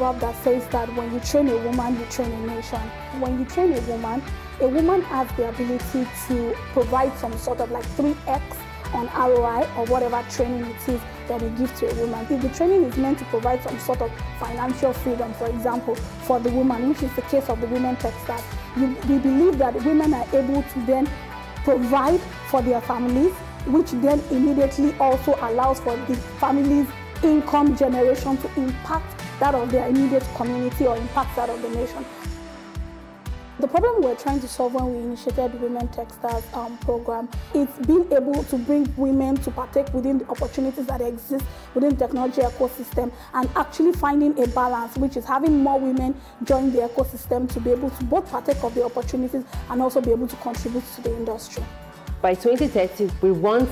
proverb that says that when you train a woman, you train a nation. When you train a woman has the ability to provide some sort of like 3x on ROI or whatever training it is that you give to a woman. If the training is meant to provide some sort of financial freedom, for example, for the woman, which is the case of the Women Techsters, we believe that women are able to then provide for their families, which then immediately also allows for the family's income generation to impact that of their immediate community or impact that of the nation. The problem we're trying to solve when we initiated the Women Techsters program is being able to bring women to partake within the opportunities that exist within the technology ecosystem and actually finding a balance, which is having more women join the ecosystem to be able to both partake of the opportunities and also be able to contribute to the industry. By 2030, we want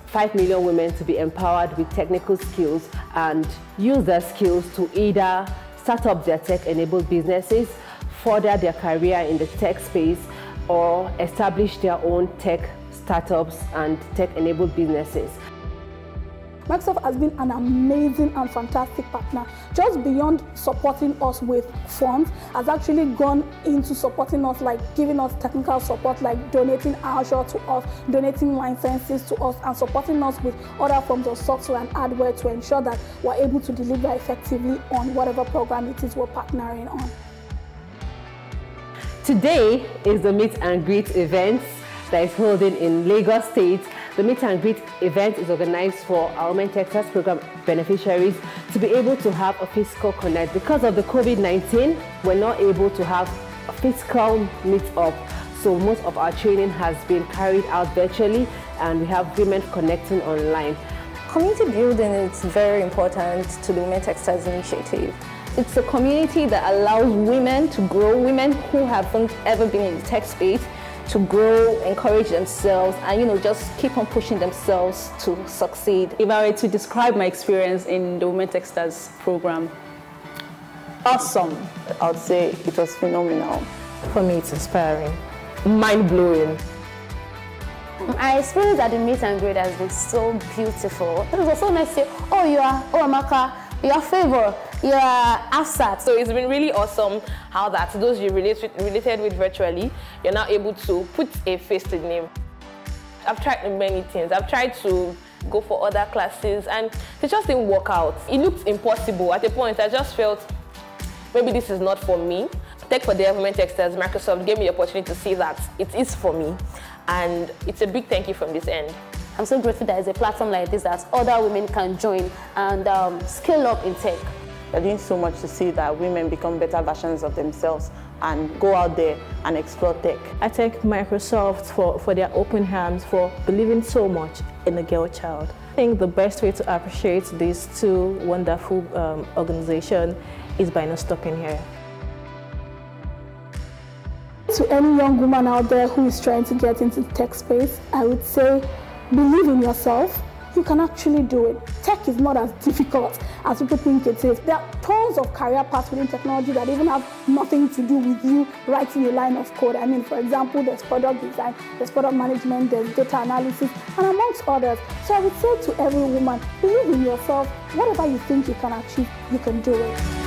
5 million women to be empowered with technical skills and use their skills to either start up their tech-enabled businesses, further their career in the tech space, or establish their own tech startups and tech-enabled businesses. Microsoft has been an amazing and fantastic partner. Just beyond supporting us with funds, has actually gone into supporting us, like giving us technical support, like donating Azure to us, donating licenses to us, and supporting us with other forms of software and hardware to ensure that we're able to deliver effectively on whatever program it is we're partnering on. Today is the meet and greet event that is holding in Lagos State. The meet and greet event is organized for our Women Techsters program beneficiaries to be able to have a physical connect. Because of the COVID-19, we're not able to have a physical meet-up. So most of our training has been carried out virtually, and we have women connecting online. Community building is very important to the Women Techsters Initiative. It's a community that allows women to grow, women who haven't ever been in the tech space, to grow, encourage themselves, and just keep on pushing themselves to succeed. If I were to describe my experience in the Women Techsters program, awesome. I would say it was phenomenal. For me, it's inspiring. Mind-blowing. My experience at the meet and greet has been so beautiful. It was so nice to say, Amaka, you are Favor, you are Asat. So it's been really awesome how that those you related with virtually, you're now able to put a face to the name. I've tried many things. I've tried to go for other classes and it just didn't work out. It looked impossible. At a point, I just felt maybe this is not for me. Tech for the Women Techsters, Microsoft gave me the opportunity to see that it is for me. And it's a big thank you from this end. I'm so grateful that there's a platform like this that other women can join and scale up in tech. They're doing so much to see that women become better versions of themselves and go out there and explore tech. I thank Microsoft for their open hands, for believing so much in the girl child. I think the best way to appreciate these two wonderful organizations is by not stopping here. To any young woman out there who is trying to get into the tech space, I would say, believe in yourself. You can actually do it. Tech is not as difficult as people think it is. There are tons of career paths within technology that even have nothing to do with you writing a line of code. I mean, for example, there's product design, there's product management, there's data analysis, and amongst others. So I would say to every woman, believe in yourself. Whatever you think you can achieve, you can do it.